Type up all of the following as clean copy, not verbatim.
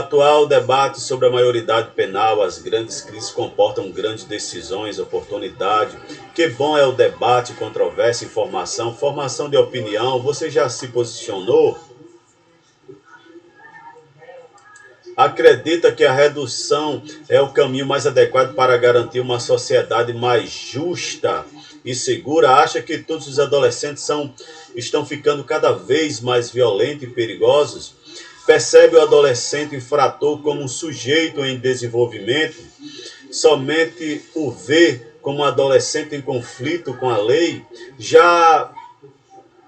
atual debate sobre a maioridade penal, as grandes crises comportam grandes decisões, oportunidade. Que bom é o debate, controvérsia, informação, formação de opinião. Você já se posicionou? Acredita que a redução é o caminho mais adequado para garantir uma sociedade mais justa e segura? Acha que todos os adolescentes estão ficando cada vez mais violentos e perigosos? Percebe o adolescente infrator como um sujeito em desenvolvimento? Somente o vê como um adolescente em conflito com a lei? Já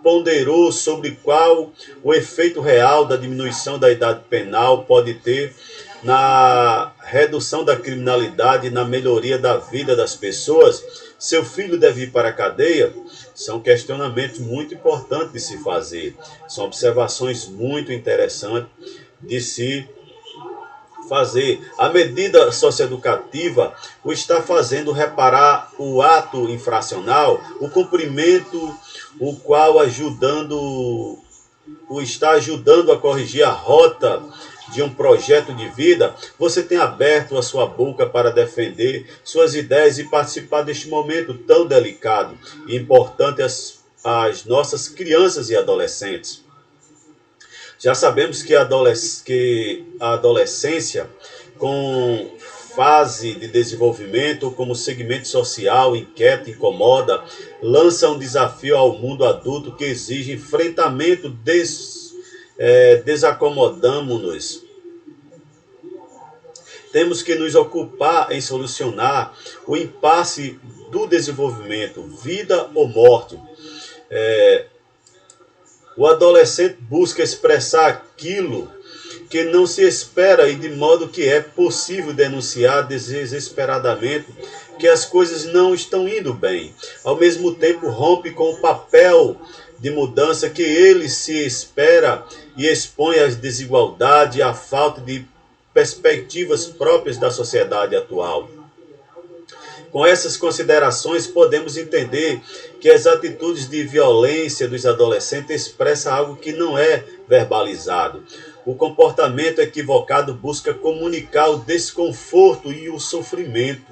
ponderou sobre qual o efeito real da diminuição da idade penal pode ter na redução da criminalidade e na melhoria da vida das pessoas? Seu filho deve ir para a cadeia? São questionamentos muito importantes de se fazer. São observações muito interessantes de se fazer. A medida socioeducativa o está fazendo reparar o ato infracional, o cumprimento, o qual o está ajudando a corrigir a rota de um projeto de vida. Você tem aberto a sua boca para defender suas ideias e participar deste momento tão delicado e importante às nossas crianças e adolescentes. Já sabemos que a adolescência, com fase de desenvolvimento, como segmento social, inquieta, incomoda, lança um desafio ao mundo adulto que exige enfrentamento. Desacomodamos-nos. Temos que nos ocupar em solucionar o impasse do desenvolvimento, vida ou morte. O adolescente busca expressar aquilo que não se espera e de modo que é possível denunciar desesperadamente que as coisas não estão indo bem. Ao mesmo tempo, rompe com o papel de mudança que ele se espera e expõe às desigualdades e à falta de perspectivas próprias da sociedade atual. Com essas considerações, podemos entender que as atitudes de violência dos adolescentes expressam algo que não é verbalizado. O comportamento equivocado busca comunicar o desconforto e o sofrimento.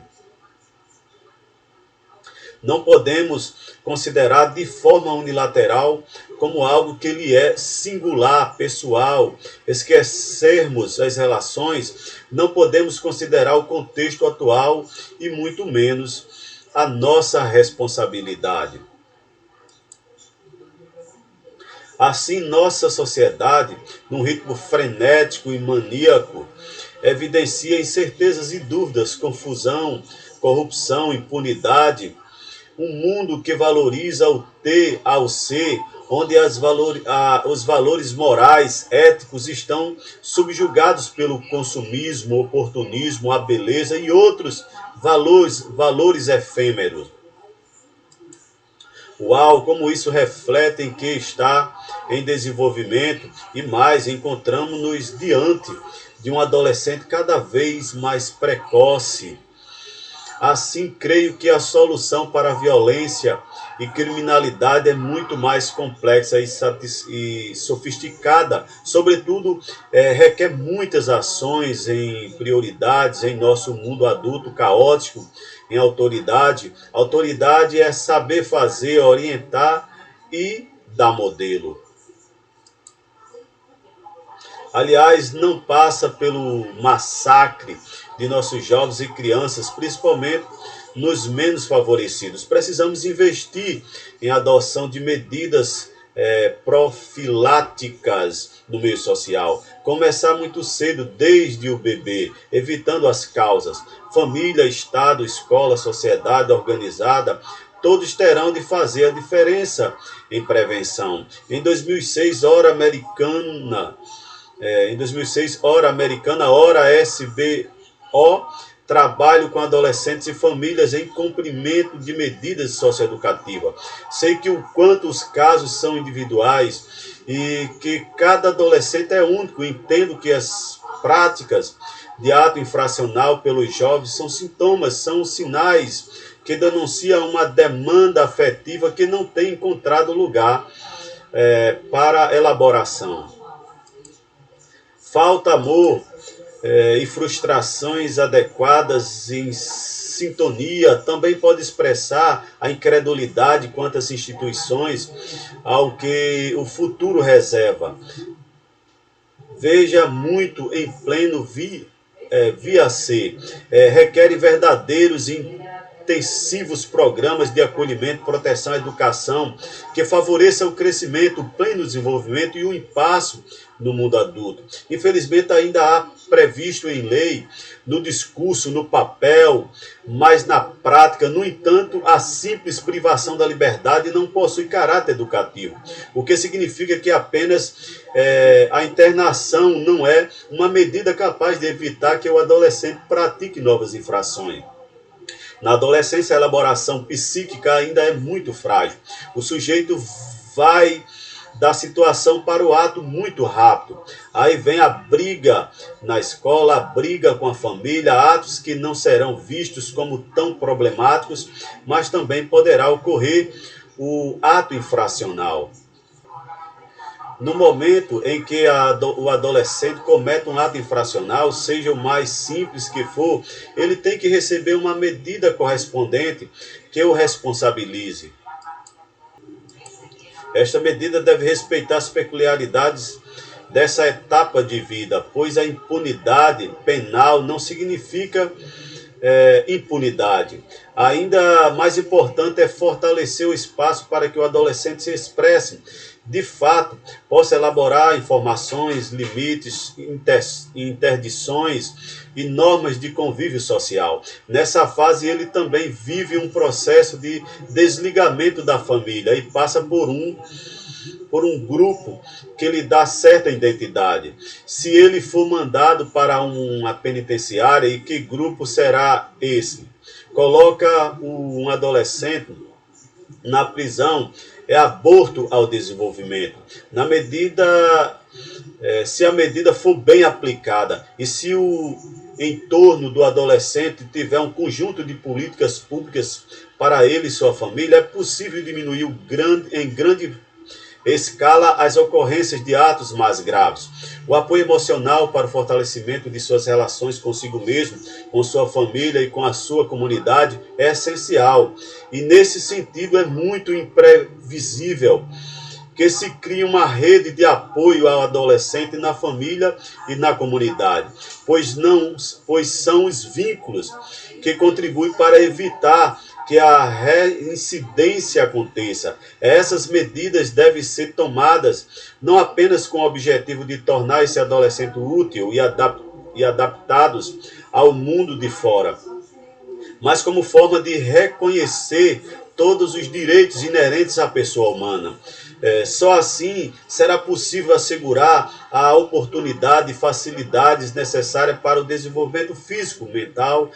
Não podemos considerar de forma unilateral como algo que lhe é singular, pessoal. Esquecermos as relações, não podemos considerar o contexto atual e muito menos a nossa responsabilidade. Assim, nossa sociedade, num ritmo frenético e maníaco, evidencia incertezas e dúvidas, confusão, corrupção, impunidade. Um mundo que valoriza o ter ao ser, onde os valores morais, éticos estão subjugados pelo consumismo, oportunismo, a beleza e outros valores efêmeros. Uau, como isso reflete em que está em desenvolvimento e mais, encontramos-nos diante de um adolescente cada vez mais precoce. Assim, creio que a solução para a violência e criminalidade é muito mais complexa e sofisticada. Sobretudo, requer muitas ações em prioridades em nosso mundo adulto caótico, em autoridade. Autoridade é saber fazer, orientar e dar modelo. Aliás, não passa pelo massacre de nossos jovens e crianças, principalmente nos menos favorecidos. Precisamos investir em adoção de medidas profiláticas no meio social. Começar muito cedo, desde o bebê, evitando as causas. Família, Estado, escola, sociedade organizada, todos terão de fazer a diferença em prevenção. Em 2006, hora americana, hora SBO, trabalho com adolescentes e famílias em cumprimento de medidas socioeducativas. Sei que o quanto os casos são individuais e que cada adolescente é único. Entendo que as práticas de ato infracional pelos jovens são sintomas, são sinais que denunciam uma demanda afetiva que não tem encontrado lugar para elaboração. Falta amor e frustrações adequadas em sintonia, também pode expressar a incredulidade quanto às instituições, ao que o futuro reserva. Veja muito em pleno via C, requerem verdadeiros e intensivos programas de acolhimento, proteção, educação, que favoreçam o crescimento, o pleno desenvolvimento e o impasse no mundo adulto. Infelizmente, ainda há previsto em lei, no discurso, no papel, mas na prática, no entanto, a simples privação da liberdade não possui caráter educativo, o que significa que apenas a internação não é uma medida capaz de evitar que o adolescente pratique novas infrações. Na adolescência, a elaboração psíquica ainda é muito frágil. O sujeito vai da situação para o ato muito rápido. Aí vem a briga na escola, a briga com a família, atos que não serão vistos como tão problemáticos, mas também poderá ocorrer o ato infracional. No momento em que o adolescente comete um ato infracional, seja o mais simples que for, ele tem que receber uma medida correspondente que o responsabilize. Esta medida deve respeitar as peculiaridades dessa etapa de vida, pois a impunidade penal não significa impunidade. Ainda mais importante é fortalecer o espaço para que o adolescente se expresse de fato, possa elaborar informações, limites, interdições e normas de convívio social. Nessa fase, ele também vive um processo de desligamento da família e passa por um grupo que lhe dá certa identidade. Se ele for mandado para uma penitenciária, e que grupo será esse? Coloca um adolescente na prisão, é aborto ao desenvolvimento. Se a medida for bem aplicada e se o entorno do adolescente tiver um conjunto de políticas públicas para ele e sua família, é possível diminuir em grande escala as ocorrências de atos mais graves. O apoio emocional para o fortalecimento de suas relações consigo mesmo, com sua família e com a sua comunidade é essencial. E nesse sentido é muito imprevisível que se crie uma rede de apoio ao adolescente na família e na comunidade, pois são os vínculos que contribuem para evitar que a reincidência aconteça. Essas medidas devem ser tomadas não apenas com o objetivo de tornar esse adolescente útil e adaptados ao mundo de fora, mas como forma de reconhecer todos os direitos inerentes à pessoa humana. Só assim será possível assegurar a oportunidade e facilidades necessárias para o desenvolvimento físico, mental,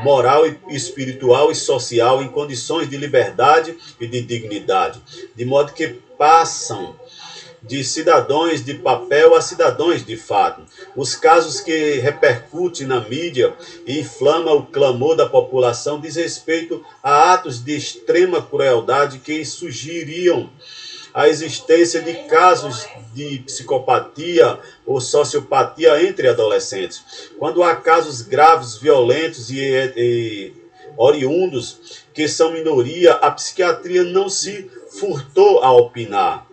moral, espiritual e social em condições de liberdade e de dignidade, de modo que passam de cidadãos de papel a cidadãos de fato. Os casos que repercutem na mídia e inflamam o clamor da população diz respeito a atos de extrema crueldade que sugeriam a existência de casos de psicopatia ou sociopatia entre adolescentes. Quando há casos graves, violentos e oriundos, que são minoria, a psiquiatria não se furtou a opinar.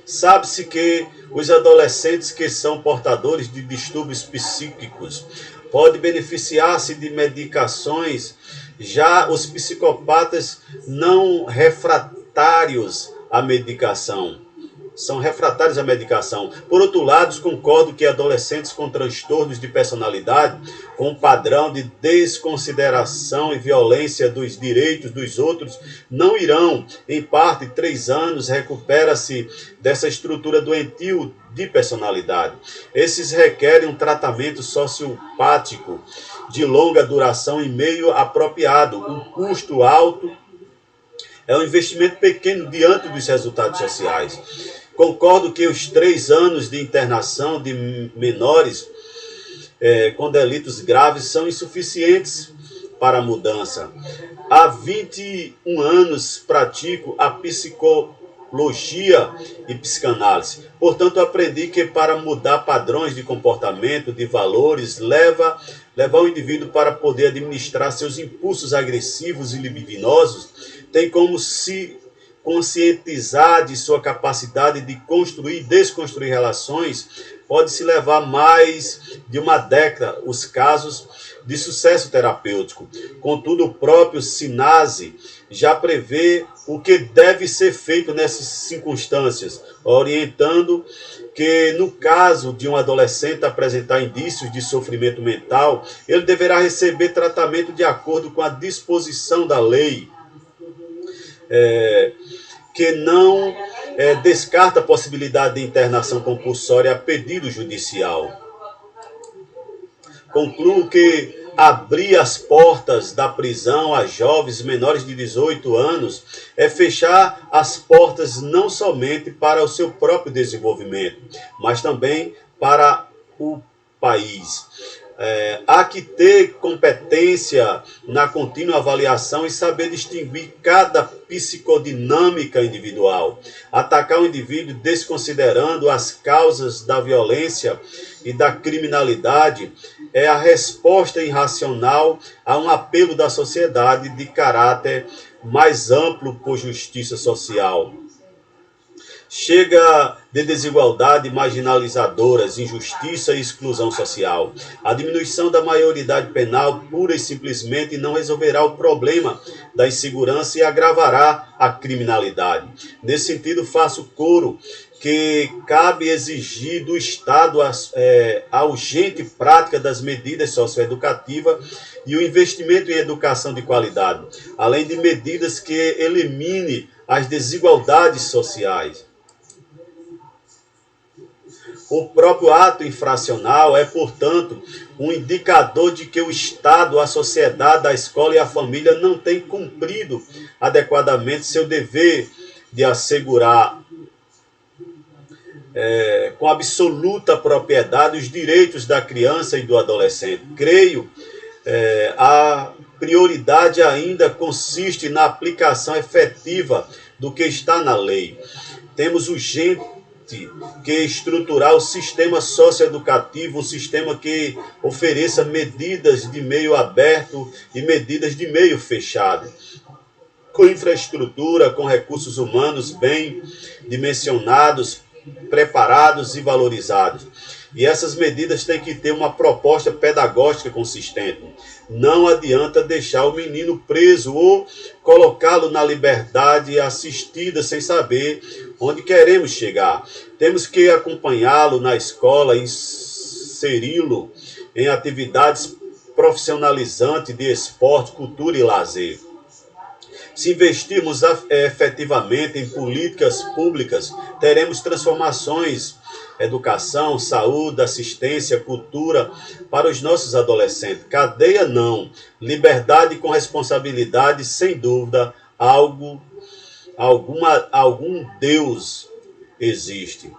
Sabe-se que os adolescentes que são portadores de distúrbios psíquicos podem beneficiar-se de medicações, já os psicopatas não refratários à medicação. São refratários à medicação. Por outro lado, concordo que adolescentes com transtornos de personalidade, com padrão de desconsideração e violência dos direitos dos outros, não irão, em parte, 3 anos, recupera-se dessa estrutura doentio de personalidade. Esses requerem um tratamento sociopático de longa duração e meio apropriado, um custo alto, é um investimento pequeno diante dos resultados sociais. Concordo que os 3 anos de internação de menores com delitos graves são insuficientes para a mudança. Há 21 anos pratico a psicologia antropologia e psicanálise. Portanto, aprendi que para mudar padrões de comportamento, de valores, levar o indivíduo para poder administrar seus impulsos agressivos e libidinosos, tem como se conscientizar de sua capacidade de construir e desconstruir relações, pode-se levar mais de uma década os casos de sucesso terapêutico. Contudo, o próprio Sinase já prevê o que deve ser feito nessas circunstâncias, orientando que, no caso de um adolescente apresentar indícios de sofrimento mental, ele deverá receber tratamento de acordo com a disposição da lei, que não descarta a possibilidade de internação compulsória a pedido judicial. Concluo que abrir as portas da prisão a jovens menores de 18 anos é fechar as portas não somente para o seu próprio desenvolvimento, mas também para o país. Há que ter competência na contínua avaliação e saber distinguir cada psicodinâmica individual. Atacar o indivíduo desconsiderando as causas da violência e da criminalidade é a resposta irracional a um apelo da sociedade de caráter mais amplo por justiça social. Chega de desigualdade marginalizadoras, injustiça e exclusão social. A diminuição da maioridade penal pura e simplesmente não resolverá o problema da insegurança e agravará a criminalidade. Nesse sentido, faço coro que cabe exigir do Estado a urgente prática das medidas socioeducativas e o investimento em educação de qualidade, além de medidas que eliminem as desigualdades sociais. O próprio ato infracional é, portanto, um indicador de que o Estado, a sociedade, a escola e a família não têm cumprido adequadamente seu dever de assegurar com absoluta propriedade os direitos da criança e do adolescente. Creio, a prioridade ainda consiste na aplicação efetiva do que está na lei. Temos urgente que estruturar o sistema socioeducativo, um sistema que ofereça medidas de meio aberto e medidas de meio fechado, com infraestrutura, com recursos humanos bem dimensionados, preparados e valorizados. E essas medidas têm que ter uma proposta pedagógica consistente. Não adianta deixar o menino preso ou colocá-lo na liberdade assistida sem saber onde queremos chegar. Temos que acompanhá-lo na escola, inseri-lo em atividades profissionalizantes de esporte, cultura e lazer. Se investirmos efetivamente em políticas públicas, teremos transformações, educação, saúde, assistência, cultura para os nossos adolescentes. Cadeia não, liberdade com responsabilidade, sem dúvida, algum Deus existe.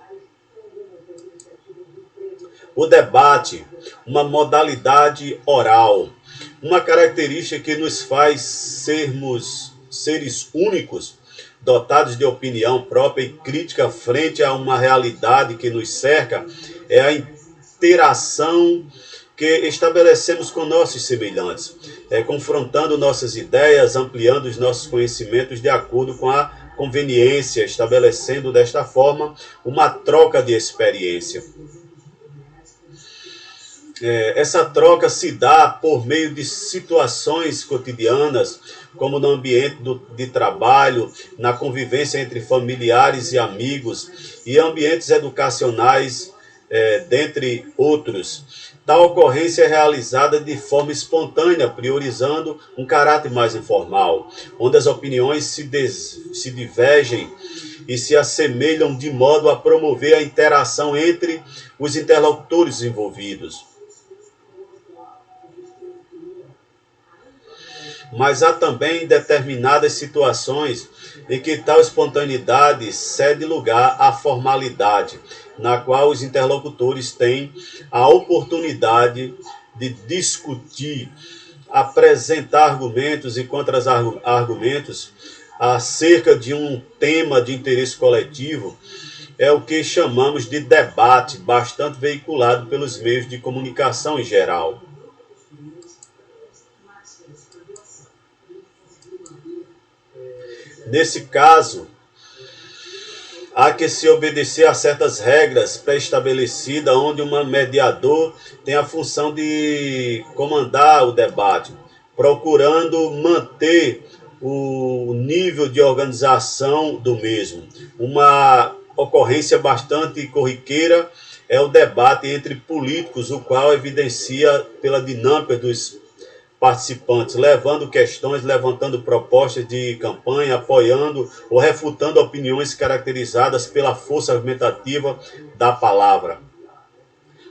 O debate, uma modalidade oral, uma característica que nos faz sermos seres únicos, dotados de opinião própria e crítica frente a uma realidade que nos cerca, é a interação que estabelecemos com nossos semelhantes, confrontando nossas ideias, ampliando os nossos conhecimentos de acordo com a conveniência, estabelecendo desta forma uma troca de experiência. Essa troca se dá por meio de situações cotidianas, como no ambiente de trabalho, na convivência entre familiares e amigos, e ambientes educacionais, dentre outros. Tal ocorrência é realizada de forma espontânea, priorizando um caráter mais informal, onde as opiniões se divergem e se assemelham de modo a promover a interação entre os interlocutores envolvidos. Mas há também determinadas situações em que tal espontaneidade cede lugar à formalidade, na qual os interlocutores têm a oportunidade de discutir, apresentar argumentos e contra-argumentos, acerca de um tema de interesse coletivo é o que chamamos de debate, bastante veiculado pelos meios de comunicação em geral. Nesse caso, há que se obedecer a certas regras pré-estabelecidas, onde um mediador tem a função de comandar o debate, procurando manter o nível de organização do mesmo. Uma ocorrência bastante corriqueira é o debate entre políticos, o qual evidencia pela dinâmica dos participantes, levando questões, levantando propostas de campanha, apoiando ou refutando opiniões caracterizadas pela força argumentativa da palavra.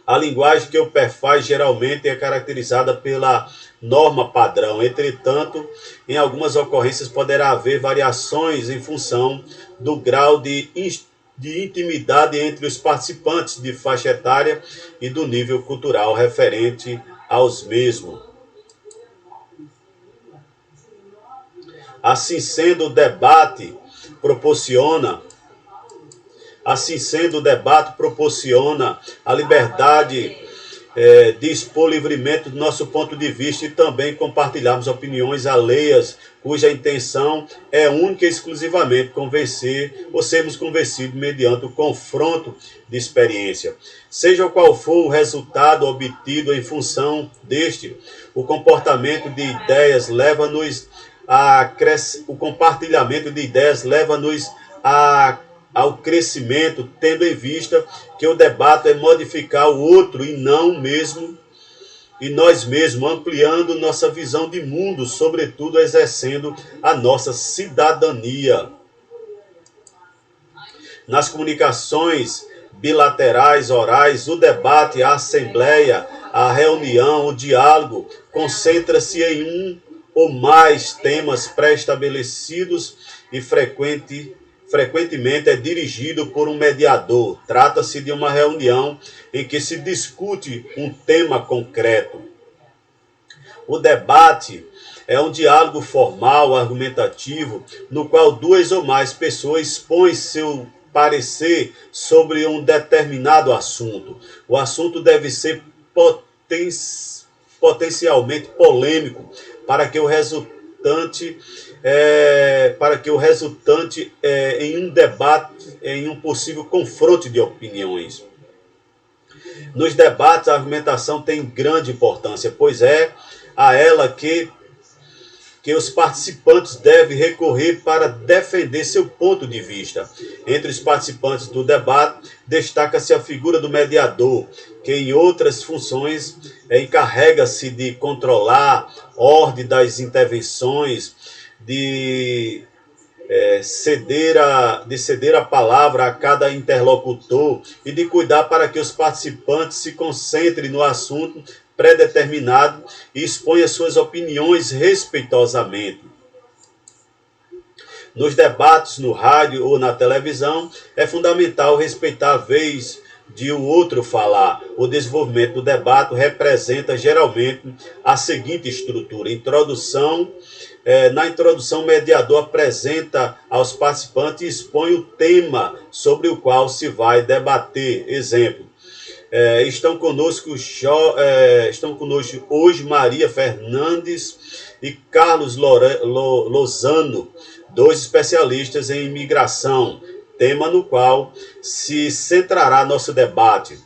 A linguagem que o perfaz geralmente é caracterizada pela norma padrão. Entretanto, em algumas ocorrências poderá haver variações em função do grau de intimidade entre os participantes de faixa etária e do nível cultural referente aos mesmos. Assim sendo, o debate proporciona a liberdade de expor livremente do nosso ponto de vista e também compartilharmos opiniões alheias, cuja intenção é única e exclusivamente convencer ou sermos convencidos mediante o confronto de experiência. Seja qual for o resultado obtido em função deste, o comportamento de ideias leva-nos o compartilhamento de ideias leva-nos ao crescimento, tendo em vista que o debate é modificar o outro e nós mesmos, ampliando nossa visão de mundo, sobretudo exercendo a nossa cidadania. Nas comunicações bilaterais, orais, o debate, a assembleia, a reunião, o diálogo concentra-se em um ou mais temas pré-estabelecidos e frequentemente é dirigido por um mediador. Trata-se de uma reunião em que se discute um tema concreto. O debate é um diálogo formal, argumentativo, no qual duas ou mais pessoas expõem seu parecer sobre um determinado assunto. O assunto deve ser potencialmente polêmico, para que o resultante em um debate, em um possível confronto de opiniões. Nos debates, a argumentação tem grande importância, pois é a ela que os participantes devem recorrer para defender seu ponto de vista. Entre os participantes do debate, destaca-se a figura do mediador, que em outras funções encarrega-se de controlar ordem das intervenções, de ceder a palavra a cada interlocutor e de cuidar para que os participantes se concentrem no assunto pré-determinado e exponha suas opiniões respeitosamente. Nos debates, no rádio ou na televisão, é fundamental respeitar a vez de o outro falar. O desenvolvimento do debate representa geralmente a seguinte estrutura: na introdução, o mediador apresenta aos participantes e expõe o tema sobre o qual se vai debater. Exemplo: estão conosco hoje Maria Fernandes e Carlos Lozano, dois especialistas em imigração, tema no qual se centrará nosso debate.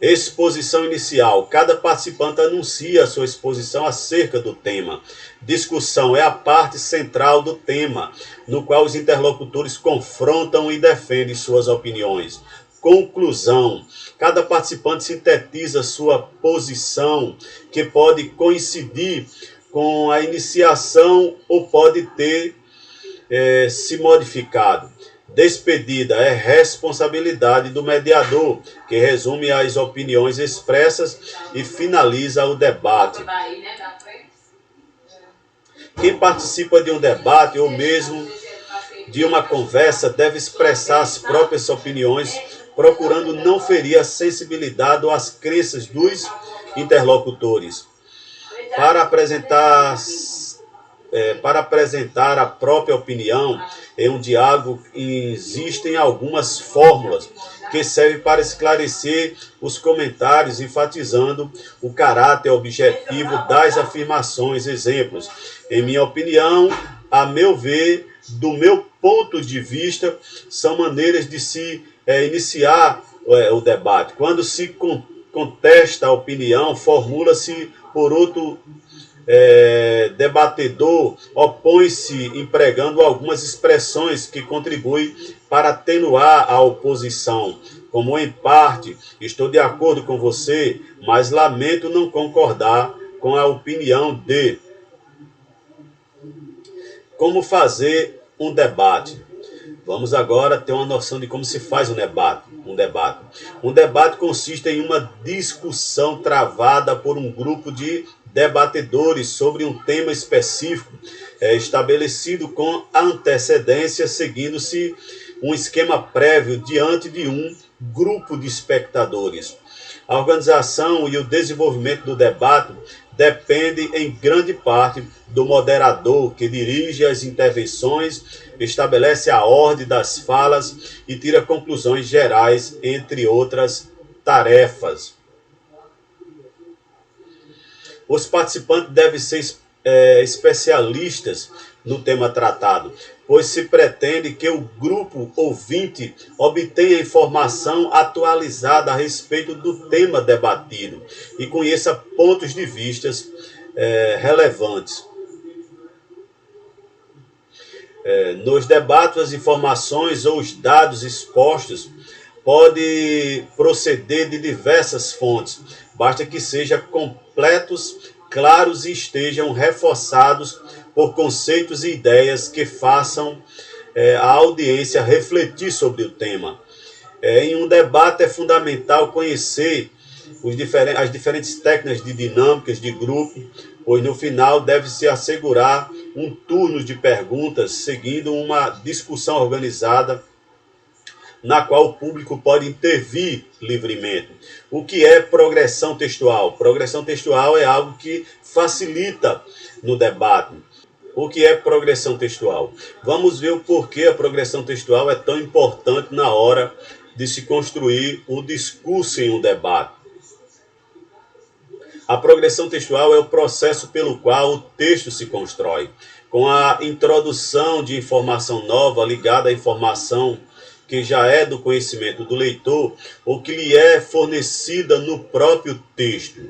Exposição inicial. Cada participante anuncia a sua exposição acerca do tema. Discussão é a parte central do tema, no qual os interlocutores confrontam e defendem suas opiniões. Conclusão. Cada participante sintetiza sua posição, que pode coincidir com a iniciação ou pode ter se modificado. Despedida é responsabilidade do mediador, que resume as opiniões expressas e finaliza o debate. Quem participa de um debate ou mesmo de uma conversa deve expressar as próprias opiniões, procurando não ferir a sensibilidade ou as crenças dos interlocutores. Para apresentar, para apresentar a própria opinião em um diálogo, existem algumas fórmulas que servem para esclarecer os comentários, enfatizando o caráter objetivo das afirmações. Exemplos: em minha opinião, a meu ver, do meu ponto de vista, são maneiras de se iniciar o debate. Quando se contesta a opinião, formula-se por outro debatedor, opõe-se empregando algumas expressões que contribuem para atenuar a oposição, como em parte, estou de acordo com você, mas lamento não concordar com a opinião de. Como fazer um debate? Vamos agora ter uma noção de como se faz um debate. Um debate consiste em uma discussão travada por um grupo de debatedores sobre um tema específico, estabelecido com antecedência, seguindo-se um esquema prévio diante de um grupo de espectadores. A organização e o desenvolvimento do debate depende em grande parte do moderador, que dirige as intervenções, estabelece a ordem das falas e tira conclusões gerais, entre outras tarefas. Os participantes devem ser especialistas no tema tratado, pois se pretende que o grupo ouvinte obtenha informação atualizada a respeito do tema debatido e conheça pontos de vista relevantes. Nos debates, as informações ou os dados expostos podem proceder de diversas fontes, basta que sejam completos, claros e estejam reforçados por conceitos e ideias que façam a audiência refletir sobre o tema. Em um debate é fundamental conhecer as diferentes técnicas de dinâmicas de grupo, pois no final deve-se assegurar um turno de perguntas, seguindo uma discussão organizada, na qual o público pode intervir livremente. O que é progressão textual? Progressão textual é algo que facilita no debate. O que é progressão textual? Vamos ver o porquê a progressão textual é tão importante na hora de se construir o discurso em um debate. A progressão textual é o processo pelo qual o texto se constrói, com a introdução de informação nova ligada à informação que já é do conhecimento do leitor ou que lhe é fornecida no próprio texto.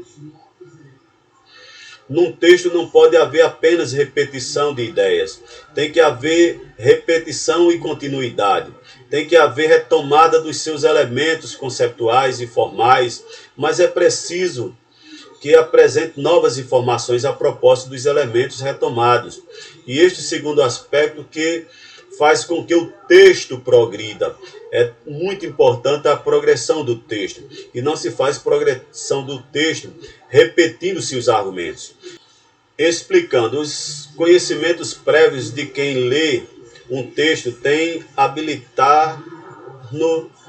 Num texto não pode haver apenas repetição de ideias, tem que haver repetição e continuidade, tem que haver retomada dos seus elementos conceptuais e formais, mas é preciso que apresente novas informações a propósito dos elementos retomados. E este segundo aspecto que faz com que o texto progrida. É muito importante a progressão do texto. E não se faz progressão do texto repetindo-se os argumentos. Explicando, os conhecimentos prévios de quem lê um texto tem habilitar-no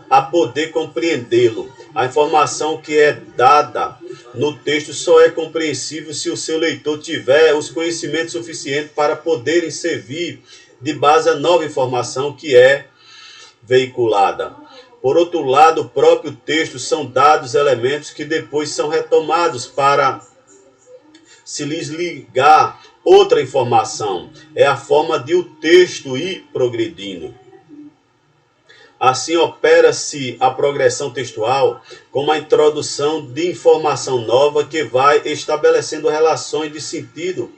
a poder compreendê-lo. A informação que é dada no texto só é compreensível se o seu leitor tiver os conhecimentos suficientes para poderem servir de base à nova informação que é veiculada. Por outro lado, o próprio texto são dados elementos que depois são retomados para se lhes ligar outra informação. É a forma de o texto ir progredindo. Assim opera-se a progressão textual como a introdução de informação nova que vai estabelecendo relações de sentido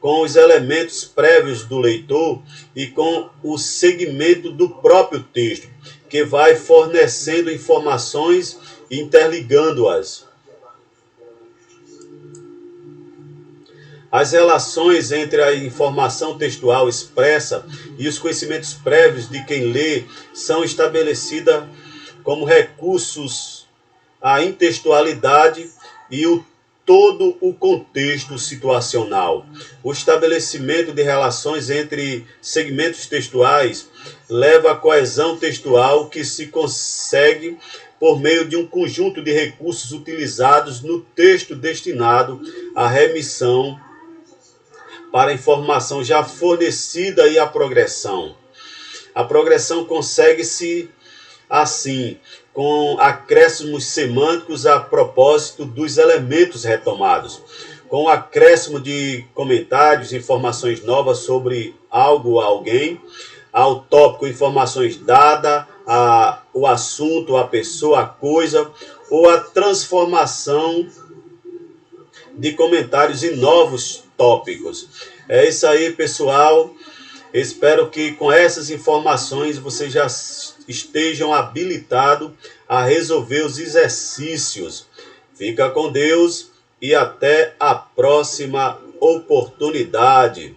com os elementos prévios do leitor e com o segmento do próprio texto, que vai fornecendo informações e interligando-as. As relações entre a informação textual expressa e os conhecimentos prévios de quem lê são estabelecidas como recursos à intextualidade e todo o contexto situacional. O estabelecimento de relações entre segmentos textuais leva à coesão textual que se consegue por meio de um conjunto de recursos utilizados no texto destinado à remissão para a informação já fornecida e a progressão. A progressão consegue-se assim, com acréscimos semânticos a propósito dos elementos retomados, com o acréscimo de comentários, informações novas sobre algo ou alguém, ao tópico, informações dadas, o assunto, a pessoa, a coisa, ou a transformação de comentários em novos tópicos. É isso aí, pessoal. Espero que com essas informações vocês já estejam habilitados a resolver os exercícios. Fica com Deus e até a próxima oportunidade.